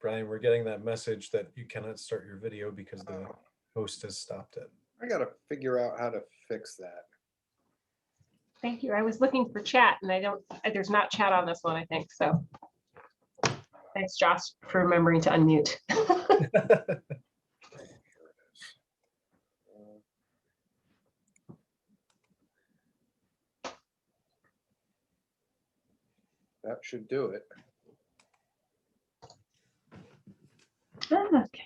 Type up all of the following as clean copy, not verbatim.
Brian, we're getting that message that you cannot start your video because the host has stopped it. I gotta figure out how to fix that. Thank you. I was looking for chat and there's not chat on this one, I think. So thanks, Josh, for remembering to unmute. That should do it. Okay.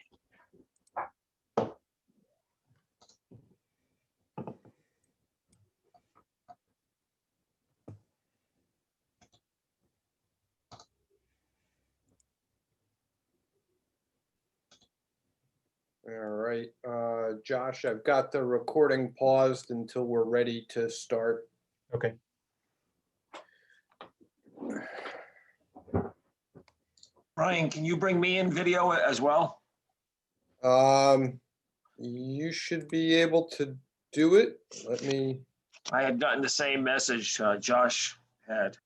All right, Josh, I've got the recording paused until we're ready to start. Okay. Brian, can you bring me in video as well? You should be able to do it. Let me. I had gotten the same message Josh had.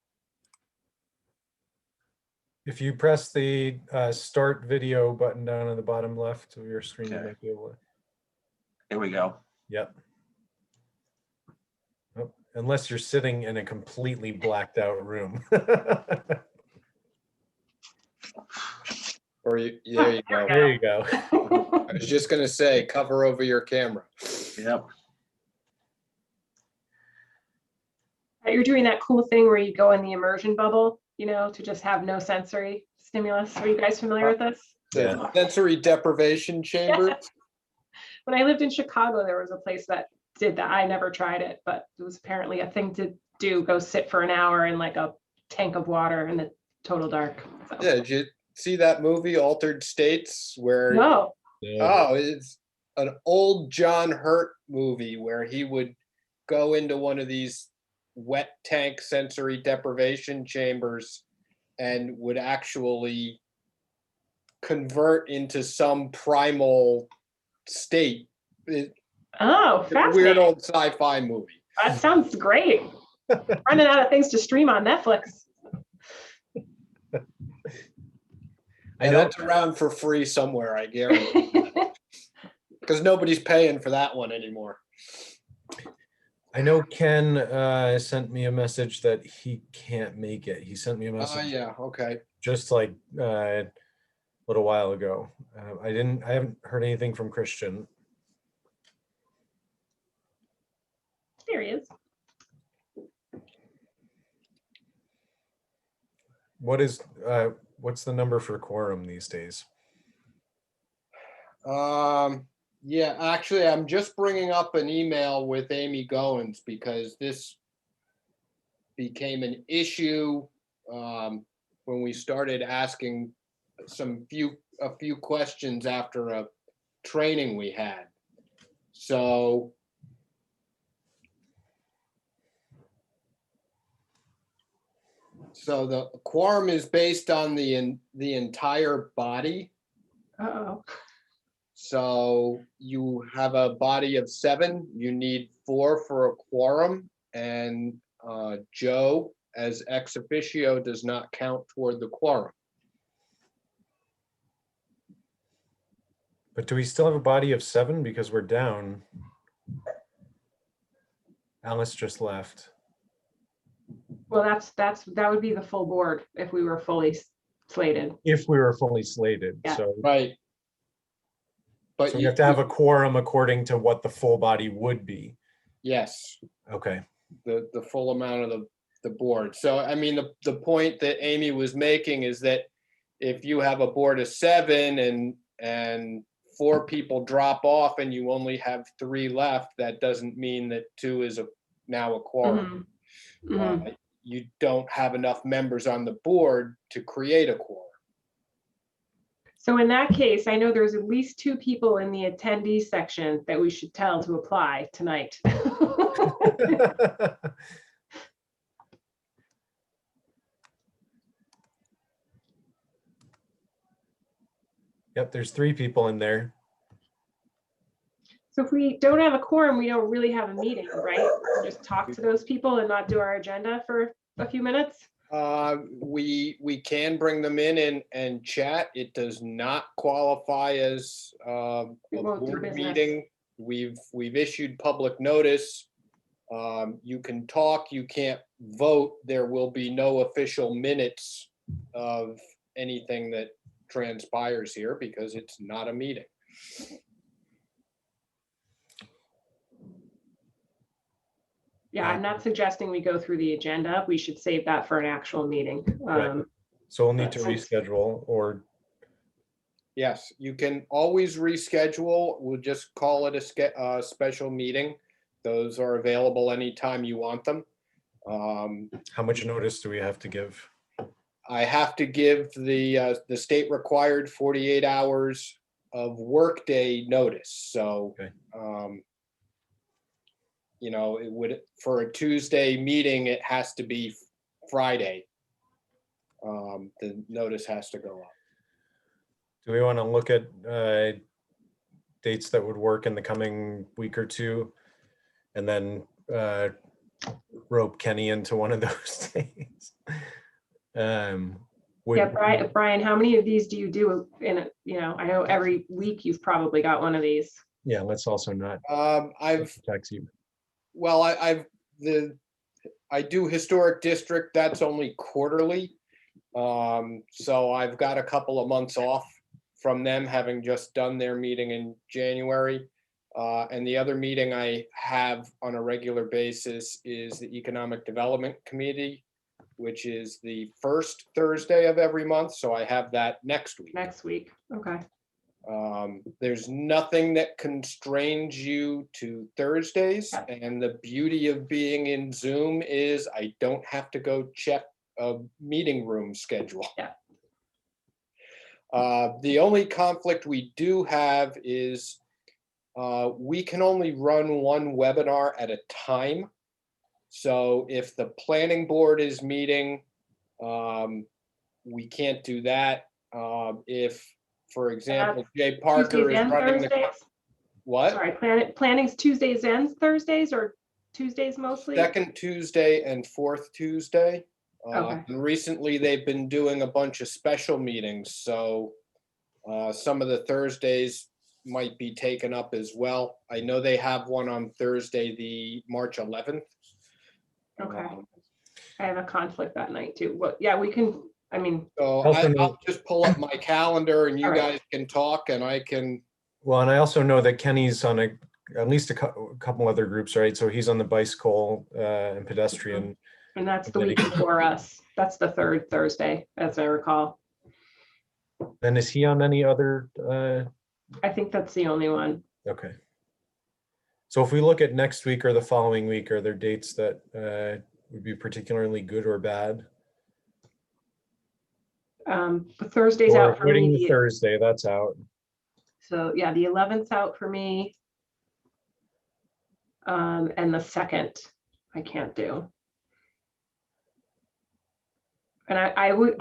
If you press the start video button down on the bottom left of your screen, you Okay. might be able to. Here we go. Yep. Oh, unless you're sitting in a completely blacked out room. Or you, there you go. There you go. I was just gonna say, cover over your camera. Yep. You're doing that cool thing where you go in the immersion bubble, you know, to just have no sensory stimulus. Are you guys familiar with this? The sensory deprivation chamber. Yeah. When I lived in Chicago, there was a place that did that. I never tried it, but it was apparently a thing to do. Go sit for an hour in like a tank of water in the total dark. So. Yeah, did you see that movie Altered States where No. oh, it's an old John Hurt movie where he would go into one of these wet tank sensory deprivation chambers and would actually convert into some primal state. Oh, It's a fascinating. weird old sci-fi movie. That sounds great. Running out of things to stream on Netflix. And that's around for free somewhere, I guarantee. Because nobody's paying for that one anymore. I know Ken sent me a message that he can't make it. He sent me a Oh, message yeah, okay. just like a little while ago. I haven't heard anything from Christian. There he is. What's the number for quorum these days? Yeah, actually, I'm just bringing up an email with Amy Goins because this became an issue when we started asking a few questions after a training we had. So the quorum is based on the entire body. Uh-oh. So you have a body of 7, you need 4 for a quorum, and Joe as ex officio does not count toward the quorum. But do we still have a body of 7 because we're down? Alice just left. Well, that would be the full board if we were fully slated. If we were fully slated, Yeah. so. Right. But So we have to have a quorum according to what the full body would be. yes, Okay. the full amount of the board. So I mean, the point that Amy was making is that if you have a board of 7 and 4 people drop off and you only have 3 left, that doesn't mean that 2 is now a quorum. Mhm. Mhm. You don't have enough members on the board to create a quorum. So in that case, I know there's at least 2 people in the attendees section that we should tell to apply tonight. Yep, there's 3 people in there. So if we don't have a quorum, we don't really have a meeting, right? We'll just talk to those people and not do our agenda for a few minutes. We can bring them in and chat. It does not qualify as a We won't do board business. meeting. We've issued public notice. You can talk, you can't vote. There will be no official minutes of anything that transpires here because it's not a meeting. Yeah, I'm not suggesting we go through the agenda. We should save that for an actual meeting. Right. So we'll need to Since- reschedule, or Yes, you can always reschedule. We'll just call it a special meeting. Those are available anytime you want them. how much notice do we have to give? I have to give the state required 48 hours of workday notice. So, Okay. you know, it would, for a Tuesday meeting, it has to be Friday. The notice has to go up. Do we want to look at dates that would work in the coming week or two, and then rope Kenny into one of those days? Yeah, Brian, how many of these do you do in a, you know, I know every week you've probably got one of these. Yeah, let's also not tax you. Well, I do historic district, that's only quarterly. So I've got a couple of months off from them, having just done their meeting in January. And the other meeting I have on a regular basis is the Economic Development Committee, which is the first Thursday of every month. So I have that next week. Next week, okay. There's nothing that constrains you to Thursdays. Yeah. And the beauty of being in Zoom is I don't have to go check a meeting room schedule. Yeah. The only conflict we do have is we can only run one webinar at a time. So if the planning board is meeting, we can't do that. If, for example, Jay Parker Tuesdays is and running the, Thursdays? what? Sorry, planning's Tuesdays and Thursdays, or Tuesdays mostly? Second Tuesday and fourth Tuesday. Okay. And recently they've been doing a bunch of special meetings, so some of the Thursdays might be taken up as well. I know they have one on Thursday, the March 11th. Okay. I have a conflict that night too. Well, yeah, we can, I mean, So Also know- I'll just pull up my calendar and you All right. guys can talk and I can, Well, and I also know that Kenny's on at least a couple other groups, right? So he's on the bicycle and pedestrian. and that's the week before us. That's the third Thursday, as I recall. And is he on any other? I think that's the only one. Okay. So if we look at next week or the following week, are there dates that would be particularly good or bad? The Thursday's Or out for avoiding the me. Thursday, that's out. So yeah, the 11th out for me. And the 2nd, I can't do. And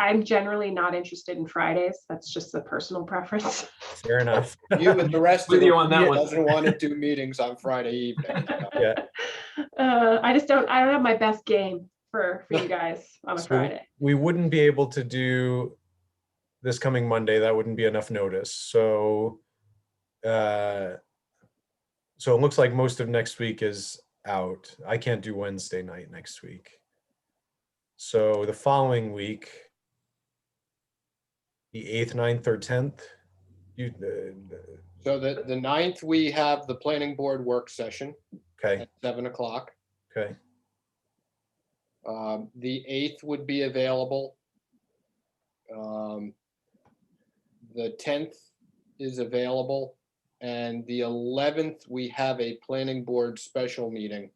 I'm generally not interested in Fridays. That's just a personal preference. Fair enough. you and the rest of With you the on that one. doesn't want to do meetings on Friday evening. Yeah. I don't have my best game for you guys on a So Friday. we wouldn't be able to do this coming Monday. That wouldn't be enough notice. So, so it looks like most of next week is out. I can't do Wednesday night next week. So the following week, the 8th, 9th, or 10th, you, So the 9th, we have the planning board work session okay, at 7 o'clock. okay. The 8th would be available. The 10th is available. And the 11th, we have a planning board special meeting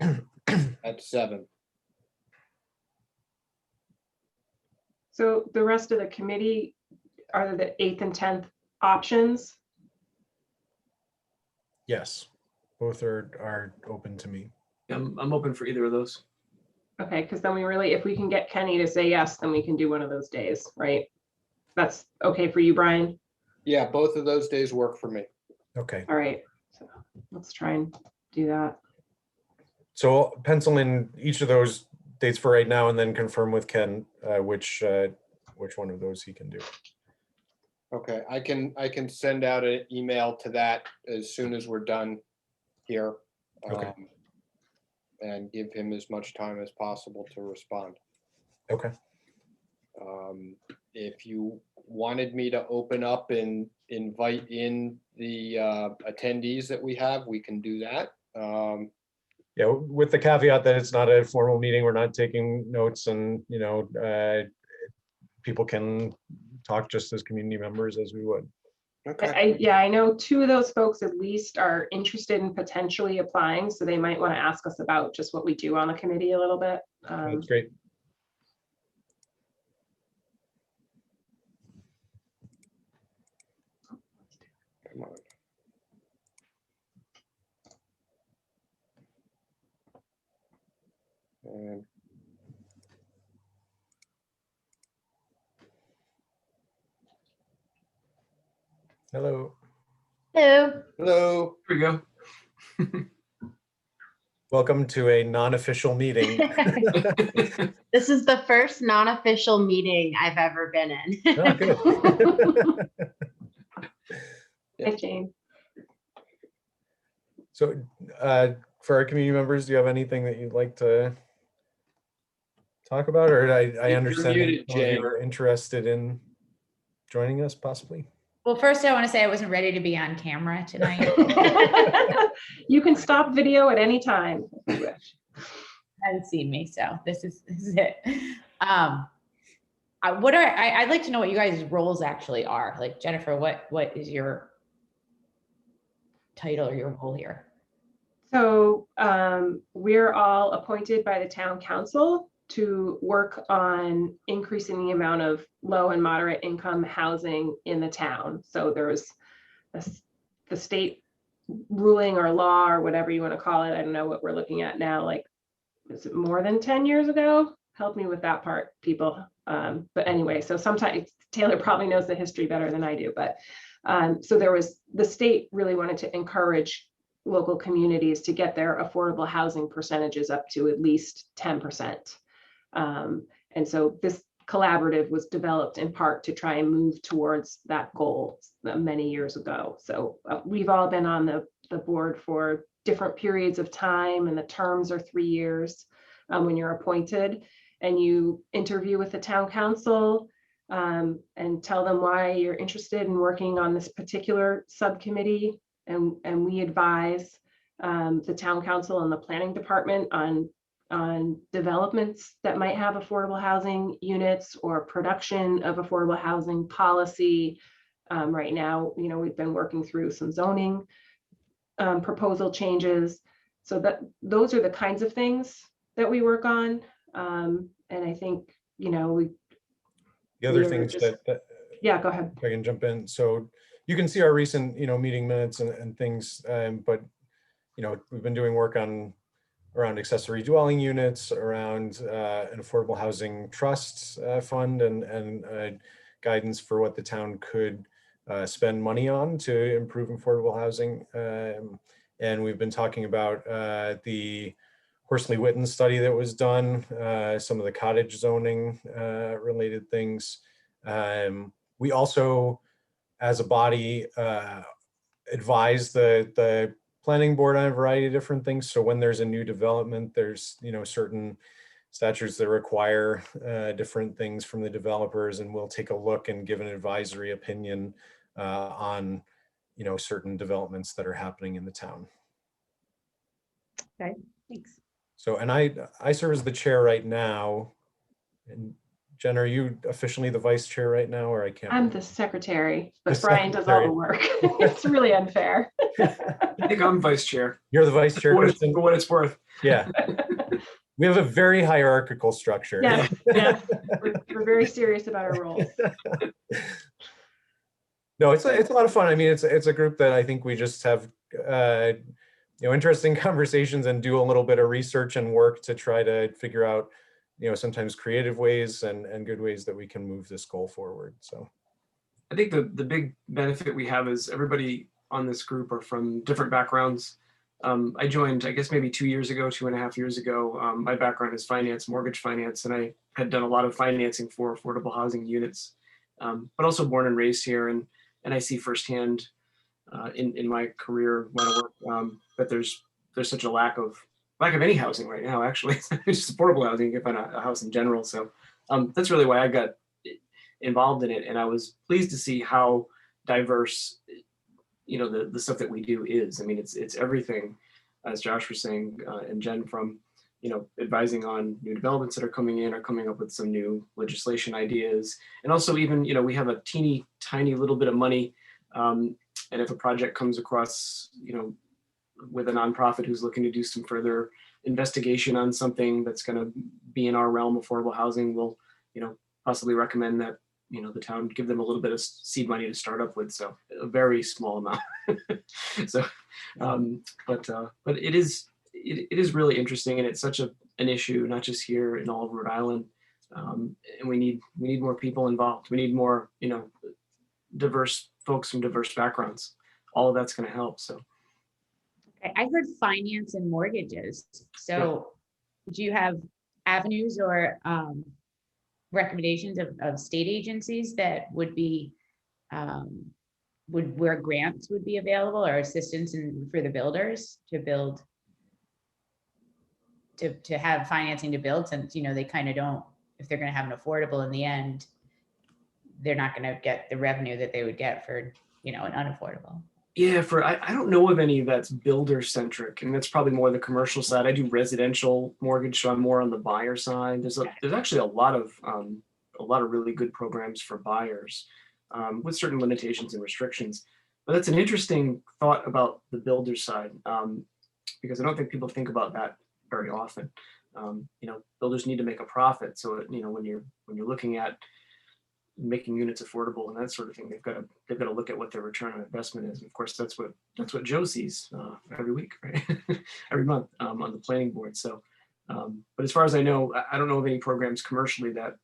at 7. So the rest of the committee, are the 8th and 10th options? Yes, both are open to me. I'm open for either of those. Okay, because then we really, if we can get Kenny to say yes, then we can do one of those days, right? That's okay for you, Brian? Yeah, both of those days work for me. Okay, All right, so let's try and do that. so pencil in each of those dates for right now and then confirm with Ken which one of those he can do. Okay, I can send out an email to that as soon as we're done here. Okay. And give him as much time as possible to respond. Okay. If you wanted me to open up and invite in the attendees that we have, we can do that. Yeah, with the caveat that it's not a formal meeting, we're not taking notes, and people can talk just as community members as we would. Okay. Yeah, I know 2 of those folks at least are interested in potentially applying, so they might want to ask us about just what we do on the committee a little bit. That's great. Come on. And Hello. Hello. hello. Here we go. Welcome to a non-official meeting. This is the first non-official meeting I've ever been in. Oh, good. Hi, Jane. So for our community members, do you have anything that you'd like to talk about? Or I You're understand muted, that some of you Jane. are interested in joining us possibly. Well, first I want to say I wasn't ready to be on camera tonight. You can stop video at any time if you wish. Hadn't seen me, so this is it. I'd like to know what you guys' roles actually are. Like Jennifer, what is your title or your role here? So we're all appointed by the town council to work on increasing the amount of low and moderate income housing in the town. So there's the state ruling or law or whatever you want to call it. I don't know what we're looking at now. Like, is it more than 10 years ago? Help me with that part, people. But anyway, so sometimes Taylor probably knows the history better than I do. But so the state really wanted to encourage local communities to get their affordable housing percentages up to at least 10%. And so this collaborative was developed in part to try and move towards that goal many years ago. So we've all been on the board for different periods of time, and the terms are 3 years when you're appointed, and you interview with the town council and tell them why you're interested in working on this particular subcommittee. And we advise the town council and the planning department on developments that might have affordable housing units or production of affordable housing policy. Right now, we've been working through some zoning proposal changes. So those are the kinds of things that we work on. And I think, the other things that yeah, go ahead. if I can jump in. So you can see our recent, meeting minutes and things, but, we've been doing work around accessory dwelling units, around an affordable housing trust fund, and guidance for what the town could spend money on to improve affordable housing. And we've been talking about the Horsley-Witten study that was done, some of the cottage zoning related things. We also, as a body, advise the planning board on a variety of different things. So when there's a new development, there's certain statutes that require different things from the developers, and we'll take a look and give an advisory opinion on certain developments that are happening in the town. Okay, thanks. So, and I serve as the chair right now. And Jen, are you officially the vice chair right now, or I can't? I'm the secretary, but The Brian does all the work. It's really unfair. I think I'm vice chair. You're the vice chair, For Kristen? what it's worth. Yeah. We have a very hierarchical structure. Yeah, yeah. We're very serious about our roles. No, it's a lot of fun. I mean, it's a group that I think we just have interesting conversations and do a little bit of research and work to try to figure out sometimes creative ways and good ways that we can move this goal forward. So I think the big benefit we have is everybody on this group are from different backgrounds. I joined, I guess, maybe 2 years ago, 2.5 years ago. My background is finance, mortgage finance, and I had done a lot of financing for affordable housing units, but also born and raised here. And I see firsthand in my career when I work that there's such a lack of any housing right now, actually. It's just affordable housing, you can find a house in general. So that's really why I got involved in it. And I was pleased to see how diverse the stuff that we do is. I mean, it's everything, as Josh was saying, and Jen, from advising on new developments that are coming in, or coming up with some new legislation ideas, and also even we have a teeny tiny little bit of money, and if a project comes across with a nonprofit who's looking to do some further investigation on something that's going to be in our realm, affordable housing, we'll possibly recommend that the town give them a little bit of seed money to start up with, so a very small amount. So but it is really interesting, and it's such an issue, not just here in all of Rhode Island, and we need more people involved. We need more diverse folks from diverse backgrounds. All of that's going to help. So I heard finance and mortgages. So do you have avenues or recommendations of state agencies that would be where grants would be available, or assistance for the builders to build, to have financing to build, since they kind of don't, if they're going to have an affordable, in the end they're not going to get the revenue that they would get for an unaffordable. Yeah, I don't know of any that's builder centric, and that's probably more the commercial side. I do residential mortgage, so I'm more on the buyer side. There's actually a lot of really good programs for buyers, with certain limitations and restrictions. But that's an interesting thought about the builder side, because I don't think people think about that very often. Builders need to make a profit, so when you're looking at making units affordable and that sort of thing, they've got to look at what their return on investment is. And of course, that's what Joe sees every week, right? Every month on the planning board. So, but as far as I know, I don't know of any programs commercially that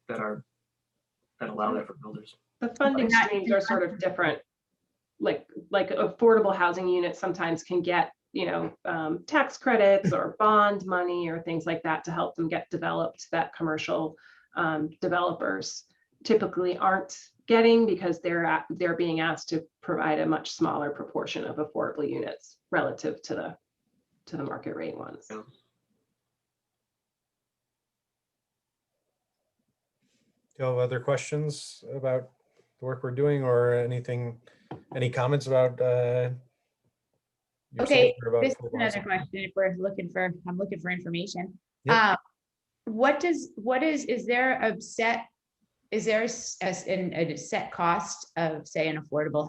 allow that for builders. The funding streams are sort of different. Like affordable housing units sometimes can get tax credits or bond money or things like that to help them get developed, that commercial developers typically aren't getting, because they're being asked to provide a much smaller proportion of affordable units relative to the market rate ones. Yeah. Do you have other questions about the work we're doing, or any comments about Okay, about this is affordable another housing? question. If we're looking for, I'm looking for information. Yep. Is there a set cost of, say, an affordable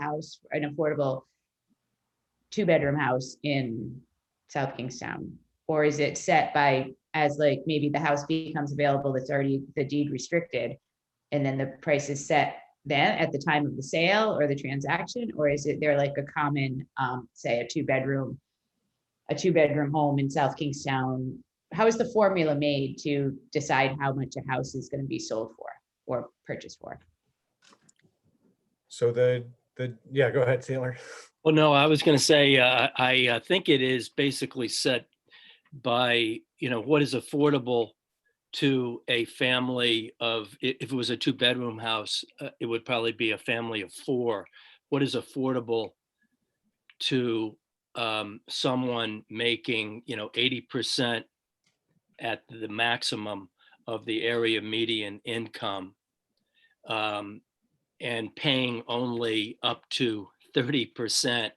2-bedroom house in South Kingstown? Or is it set by, as like maybe the house becomes available that's already the deed restricted, and then the price is set then at the time of the sale or the transaction? Or is it there like a common, say a two bedroom home in South Kingstown? How is the formula made to decide how much a house is going to be sold for or purchased for? So yeah, go ahead, Taylor. Well, no, I was going to say, I think it is basically set by, what is affordable to a family of, if it was a 2-bedroom house, it would probably be a family of 4. What is affordable to someone making, 80% at the maximum of the area median income, and paying only up to 30%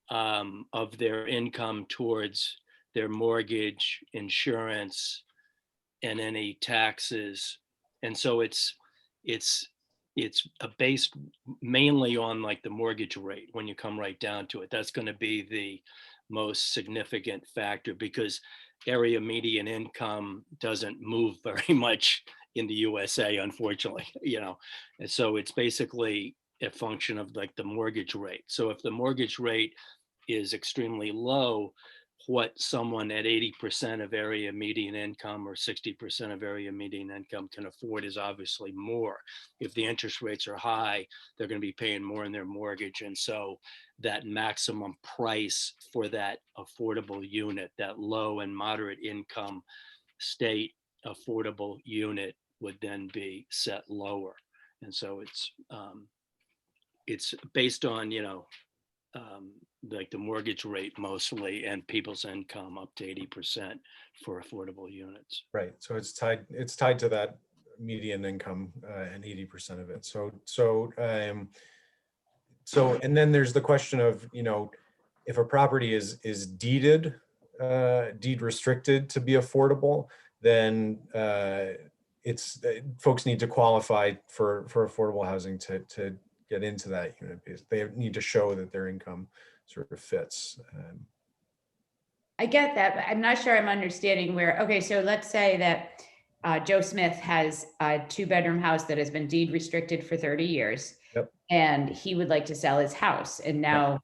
of their income towards their mortgage, insurance, and any taxes. And so it's based mainly on like the mortgage rate. When you come right down to it, that's going to be the most significant factor, because area median income doesn't move very much in the USA, unfortunately, and so it's basically a function of like the mortgage rate. So if the mortgage rate is extremely low what someone at 80% of area median income or 60% of area median income can afford is obviously more. If the interest rates are high, they're going to be paying more in their mortgage. And so that maximum price for that affordable unit, that low and moderate income state affordable unit, would then be set lower. And so it's based on, like the mortgage rate mostly, and people's income up to 80% for affordable units. Right. So it's tied to that median income and 80% of it. And then there's the question of, if a property is deed restricted to be affordable, then folks need to qualify for affordable housing to get into that unit. They need to show that their income sort of fits. I get that, but I'm not sure I'm understanding where, okay, so let's say that Joe Smith has a 2-bedroom house that has been deed restricted for 30 years. Yep. And he would like to sell his house. And now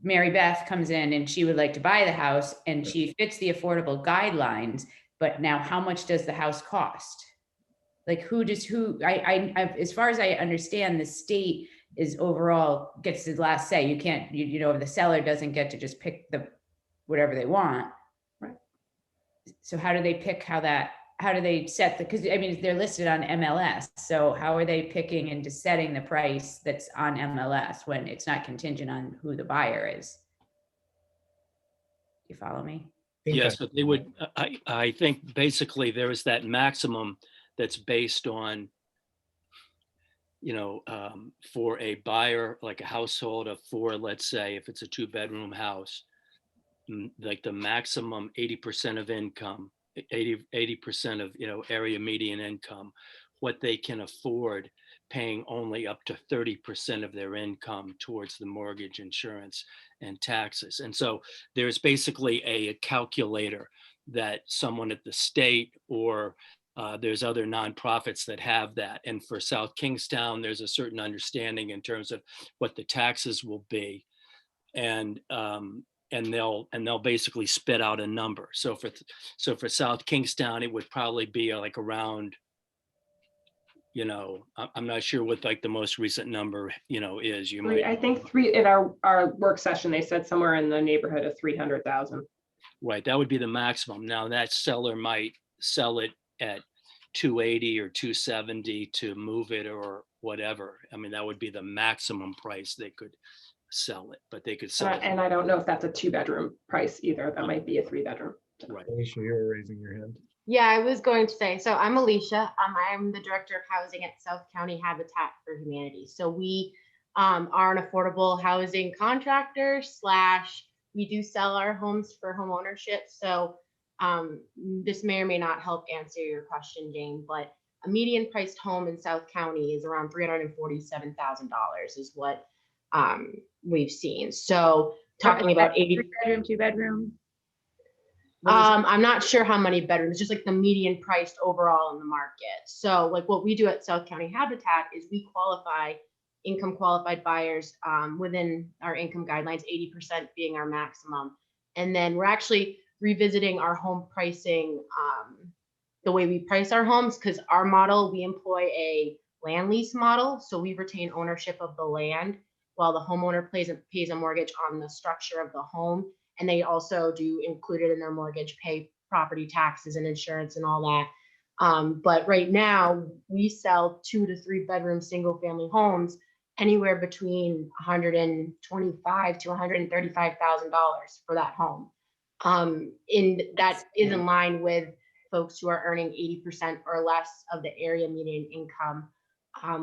Mary Beth comes in and she would like to buy the house, and she fits the affordable guidelines, but now how much does the house cost? Like as far as I understand, the state is overall gets the last say. You can't, the seller doesn't get to just pick whatever they want. Right. So how do they pick how do they set because they're listed on MLS. So how are they picking and just setting the price that's on MLS when it's not contingent on who the buyer is? You follow me? Yes, but they would, I think basically there is that maximum that's based on, for a buyer, like a household of 4, let's say, if it's a 2-bedroom house, like the maximum 80% of income, 80% of, area median income, what they can afford, paying only up to 30% of their income towards the mortgage, insurance, and taxes. And so there's basically a calculator that someone at the state or there's other nonprofits that have that. And for South Kingstown, there's a certain understanding in terms of what the taxes will be. And they'll basically spit out a number. So for South Kingstown, it would probably be like around, I'm not sure what like the most recent number, is. I think 3 in our work session, they said somewhere in the neighborhood of 300,000. Right, that would be the maximum. Now that seller might sell it at 280 or 270 to move it or whatever. That would be the maximum price they could sell it, but they could sell it. And I don't know if that's a 2-bedroom price either. That might be a 3-bedroom. Right. Alicia, you were raising your hand. Yeah, I was going to say, so I'm Alicia. I'm the Director of Housing at South County Habitat for Humanity. So we are an affordable housing contractor / we do sell our homes for home ownership. So this may or may not help answer your question, Jane, but a median priced home in South County is around $347,000 is what we've seen. So talking about 3-bedroom, 2-bedroom. I'm not sure how many bedrooms, just like the median priced overall in the market. So like what we do at South County Habitat is we qualify income qualified buyers within our income guidelines, 80% being our maximum. And then we're actually revisiting our home pricing, the way we price our homes, because our model, we employ a land lease model. So we retain ownership of the land while the homeowner pays a mortgage on the structure of the home. And they also do include it in their mortgage, pay property taxes and insurance and all that. But right now we sell 2 to 3 bedroom single family homes anywhere between $125,000 to $135,000 for that home. And that is in line with folks who are earning 80% or less of the area median income,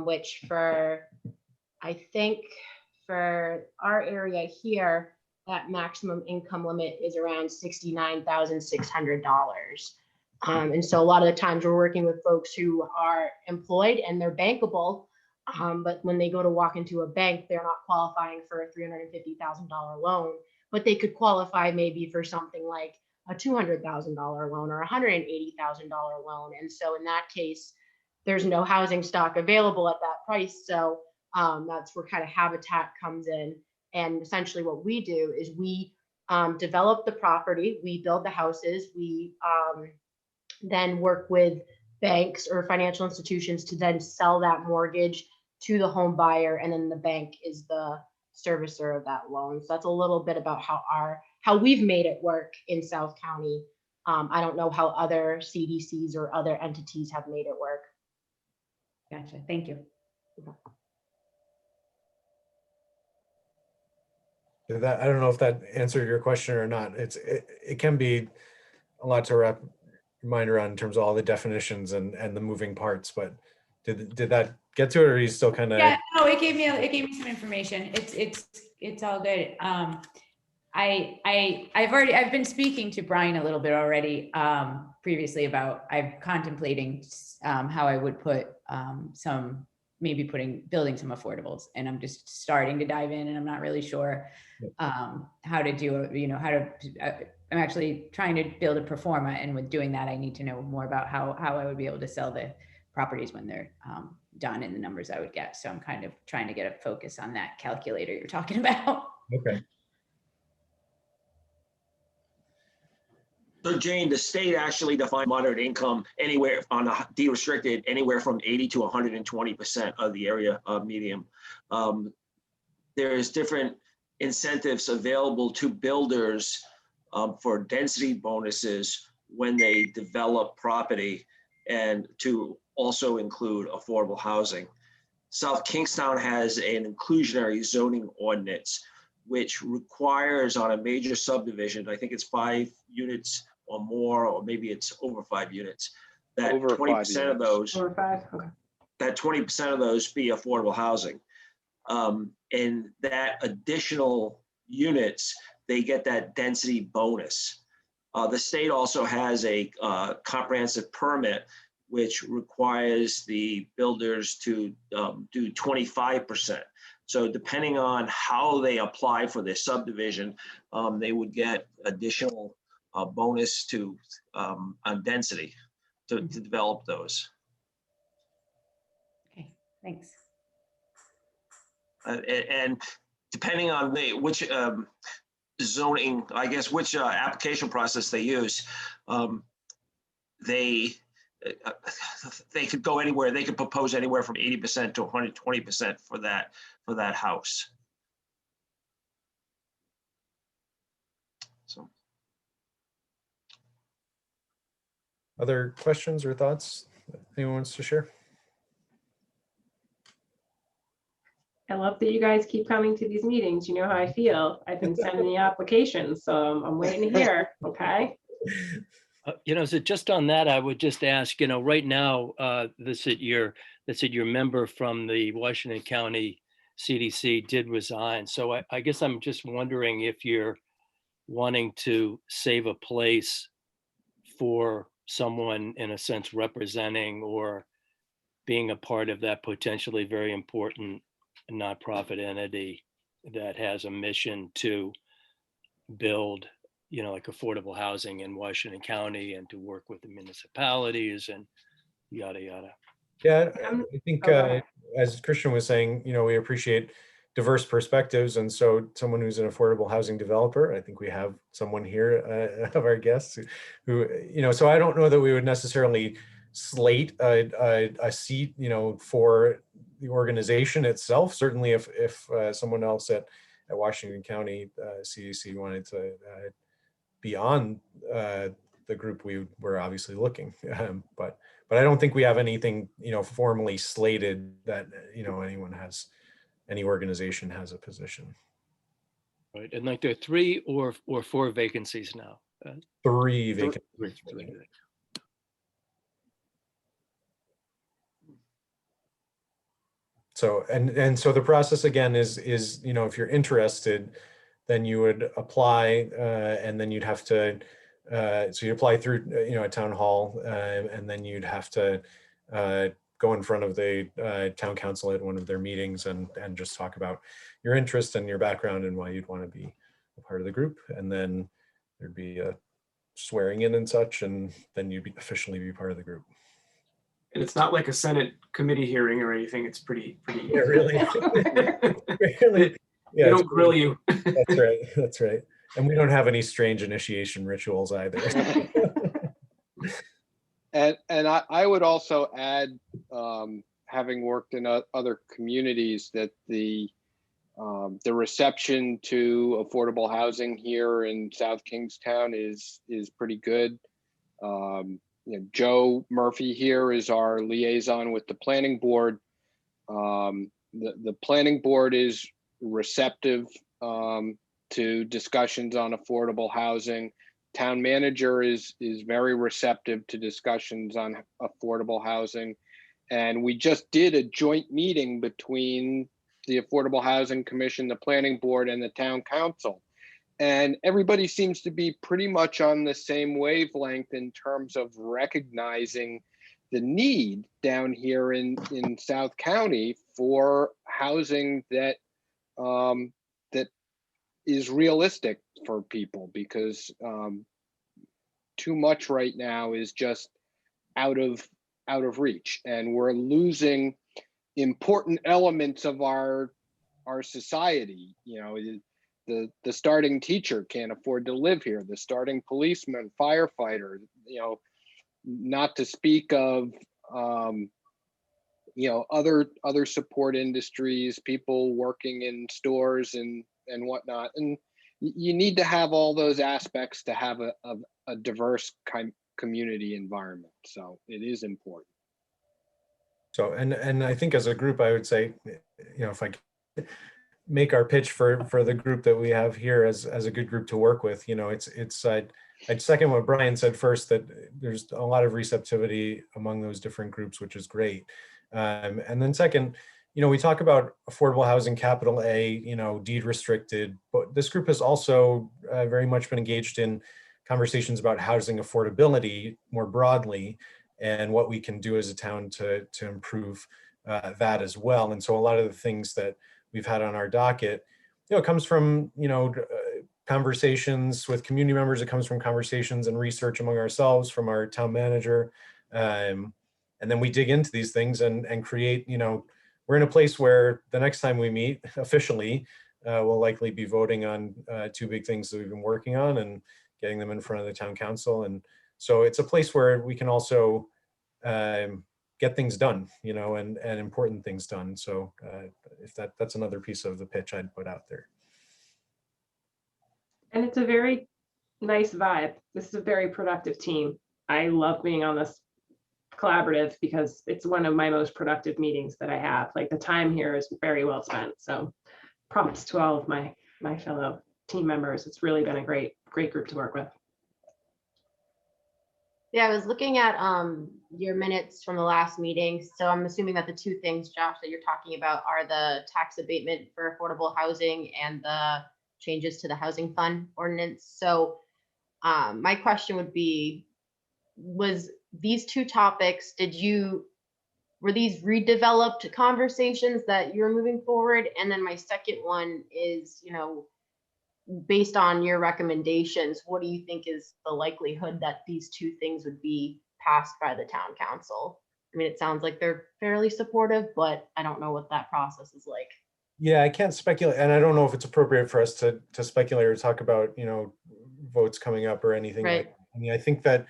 which I think for our area here, that maximum income limit is around $69,600. And so a lot of the times we're working with folks who are employed and they're bankable, but when they go to walk into a bank, they're not qualifying for a $350,000 loan, but they could qualify maybe for something like a $200,000 loan or a $180,000 loan. And so in that case, there's no housing stock available at that price. So that's where kind of Habitat comes in. And essentially what we do is we develop the property. We build the houses. We then work with banks or financial institutions to then sell that mortgage to the home buyer, and then the bank is the servicer of that loan. So that's a little bit about how we've made it work in South County. I don't know how other CDCs or other entities have made it work. Gotcha. Thank you. That, I don't know if that answered your question or not. It can be a lot to wrap your mind around in terms of all the definitions and the moving parts, but did that get to it, or are you still kind of? Yeah, no, it gave me some information. It's all good. I've been speaking to Brian a little bit already, previously about, I'm contemplating, how I would put, building some affordables, and I'm just starting to dive in, and I'm not really sure, how to do it, I'm actually trying to build a pro forma, and with doing that, I need to know more about how I would be able to sell the properties when they're, done, and the numbers I would get. So I'm kind of trying to get a focus on that calculator you're talking about. Okay. So Jane, the state actually defined moderate income anywhere on a de-restricted, anywhere from 80 to 120% of the area median. There's different incentives available to builders for density bonuses when they develop property, and to also include affordable housing. South Kingstown has an inclusionary zoning ordinance, which requires on a major subdivision, I think it's 5 units or more, or maybe it's over 5 units, that Over 20% of those, Or 5, okay. that 20% of those be affordable housing. And that additional units, they get that density bonus. The state also has a comprehensive permit, which requires the builders to do 25%. So depending on how they apply for their subdivision, they would get additional bonus to on density to develop those. Okay, thanks. And depending on which zoning, I guess, which application process they use, they could go anywhere. They could propose anywhere from 80% to 120% for that house. So, Other questions or thoughts anyone wants to share? I love that you guys keep coming to these meetings. You know how I feel. I've been sending the applications, so I'm waiting to hear, okay? So just on that, I would just ask, right now, that's it, your member from the Washington County CDC did resign. So I guess I'm just wondering if you're wanting to save a place for someone, in a sense, representing or being a part of that potentially very important nonprofit entity that has a mission to build, like affordable housing in Washington County, and to work with the municipalities and yada, yada. Yeah, I think as Christian was saying, we appreciate diverse perspectives. And so someone who's an affordable housing developer, I think we have someone here of our guests who, so I don't know that we would necessarily slate a seat, for the organization itself. Certainly if someone else at Washington County CDC wanted to be on the group, we were obviously looking, but I don't think we have anything, formally slated that, any organization has a position. Right, and like there are 3 or 4 vacancies now. 3 vacancies. Three. So, and so the process again is, if you're interested, then you would apply, and then you'd have to, so you apply through, a town hall, and then you'd have to go in front of the town council at one of their meetings and just talk about your interest and your background and why you'd want to be a part of the group. And then there'd be a swearing in and such, and then you'd officially be part of the group. And it's not like a Senate committee hearing or anything. It's pretty. Yeah, really. Really, Yeah, they don't grill you. That's right. That's right. And we don't have any strange initiation rituals either. And I would also add, having worked in other communities, that the reception to affordable housing here in South Kingstown is pretty good. Joe Murphy here is our liaison with the planning board. The planning board is receptive to discussions on affordable housing. Town manager is very receptive to discussions on affordable housing. And we just did a joint meeting between the Affordable Housing Commission, the planning board, and the town council. And everybody seems to be pretty much on the same wavelength in terms of recognizing the need down here in South County for housing that that is realistic for people, because too much right now is just out of reach, and we're losing important elements of our society. The starting teacher can't afford to live here, the starting policeman, firefighter, not to speak of other support industries, people working in stores and whatnot. And you need to have all those aspects to have a diverse community environment. So it is important. So, and I think as a group, I would say, if I make our pitch for the group that we have here as a good group to work with, I'd second what Brian said first, that there's a lot of receptivity among those different groups, which is great. And then second, we talk about affordable housing, capital A, deed restricted, but this group has also very much been engaged in conversations about housing affordability more broadly, and what we can do as a town to improve that as well. And so a lot of the things that we've had on our docket, comes from, conversations with community members. It comes from conversations and research among ourselves, from our town manager. And then we dig into these things and create, we're in a place where the next time we meet officially, we'll likely be voting on two big things that we've been working on and getting them in front of the town council. And so it's a place where we can also get things done, and important things done. So if that's another piece of the pitch I'd put out there. And it's a very nice vibe. This is a very productive team. I love being on this collaborative because it's one of my most productive meetings that I have. Like, the time here is very well spent. So props to all of my fellow team members. It's really been a great group to work with. Yeah, I was looking at your minutes from the last meeting. So I'm assuming that the two things, Josh, that you're talking about are the tax abatement for affordable housing and the changes to the housing fund ordinance. So my question would be, was these two topics, were these redeveloped conversations that you're moving forward? And then my second one is, based on your recommendations, what do you think is the likelihood that these two things would be passed by the town council? I mean, it sounds like they're fairly supportive, but I don't know what that process is like. Yeah, I can't speculate, and I don't know if it's appropriate for us to speculate or talk about, votes coming up or anything. Right. Like, I mean, I think that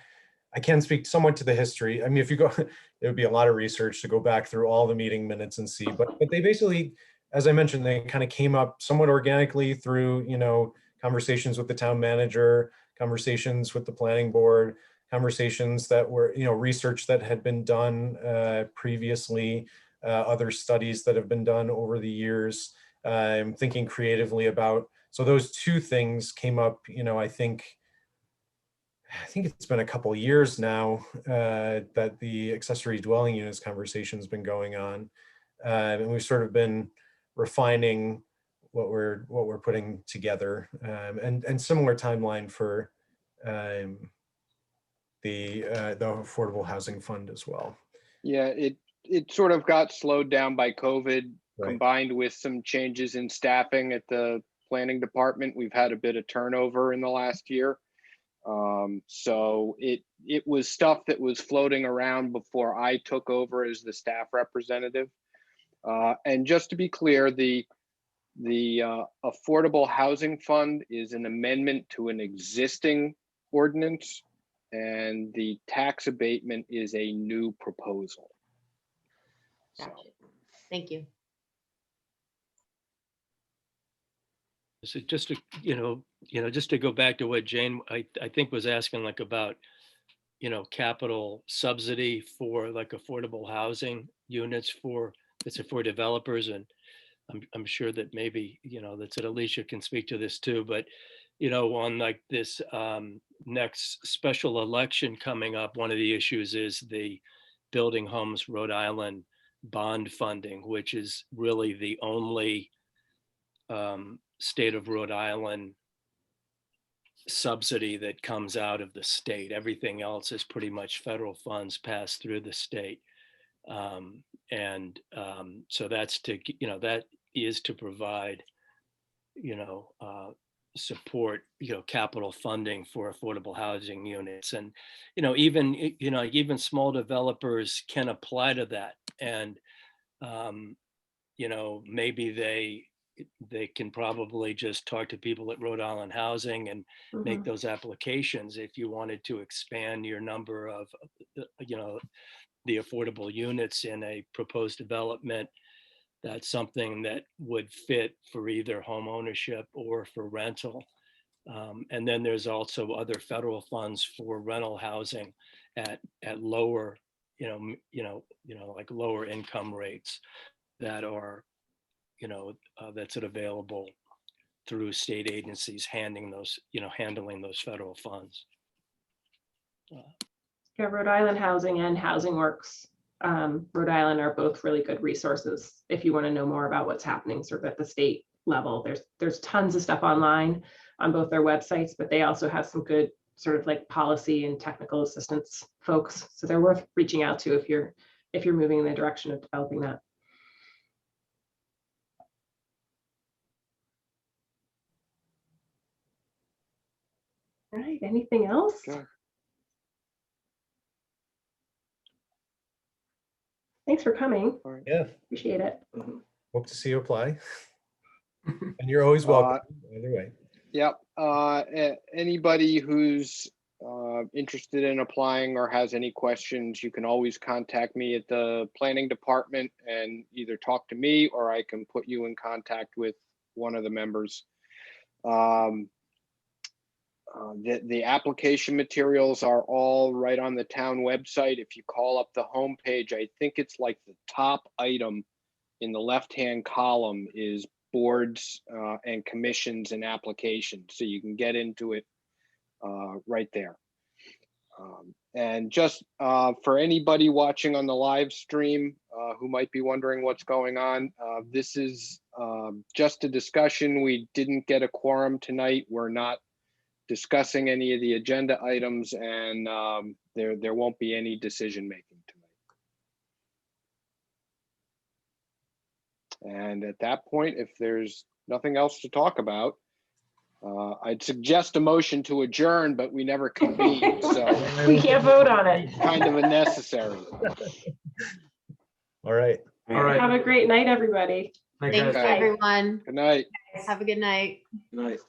I can speak somewhat to the history. I mean, if you go, it would be a lot of research to go back through all the meeting minutes and see, but they basically, as I mentioned, they kind of came up somewhat organically through, conversations with the town manager, conversations with the planning board, conversations that were, research that had been done previously, other studies that have been done over the years, thinking creatively about. So those two things came up, I think it's been a couple of years now that the accessory dwelling units conversation has been going on. And we've sort of been refining what we're putting together, and similar timeline for the affordable housing fund as well. Yeah, it sort of got slowed down by COVID, Right. combined with some changes in staffing at the planning department. We've had a bit of turnover in the last year. So it was stuff that was floating around before I took over as the staff representative. And just to be clear, the The Affordable Housing Fund is an amendment to an existing ordinance, and the tax abatement is a new proposal. So, Gotcha. Thank you. So just to, just to go back to what Jane, I think was asking like about, capital subsidy for like affordable housing units for developers. And I'm sure that maybe, that Alicia can speak to this too, but, on like this next special election coming up, one of the issues is the Building Homes Rhode Island bond funding, which is really the only state of Rhode Island subsidy that comes out of the state. Everything else is pretty much federal funds passed through the state. So that's to, that is to provide, support, capital funding for affordable housing units. And, even small developers can apply to that. And, maybe they can probably just talk to people at Rhode Island Housing and make those applications. If you wanted to expand your number of, the affordable units in a proposed development, that's something that would fit for either home ownership or for rental. And then there's also other federal funds for rental housing at lower, like lower income rates that are, that's available through state agencies handling those federal funds. Yeah, Rhode Island Housing and Housing Works, Rhode Island are both really good resources if you want to know more about what's happening sort of at the state level. There's tons of stuff online on both their websites, but they also have some good sort of like policy and technical assistance folks. So they're worth reaching out to if you're moving in the direction of developing that. All right, anything else? Sure. Thanks for coming. Yeah, Appreciate it. hope to see you apply. And you're always welcome, either way. Yep. Anybody who's interested in applying or has any questions, you can always contact me at the planning department and either talk to me or I can put you in contact with one of the members. The application materials are all right on the town website. If you call up the homepage, I think it's like the top item in the left-hand column is boards and commissions and applications. So you can get into it right there. And just for anybody watching on the live stream who might be wondering what's going on, this is just a discussion. We didn't get a quorum tonight. We're not discussing any of the agenda items, and there won't be any decision making tonight. And at that point, if there's nothing else to talk about, I'd suggest a motion to adjourn, but we never convened, so We can't vote on it. kind of unnecessary. All right. All right. Have a great night, everybody. Thank Thanks, you. Okay. everyone. Good night. Have a good night. Good night.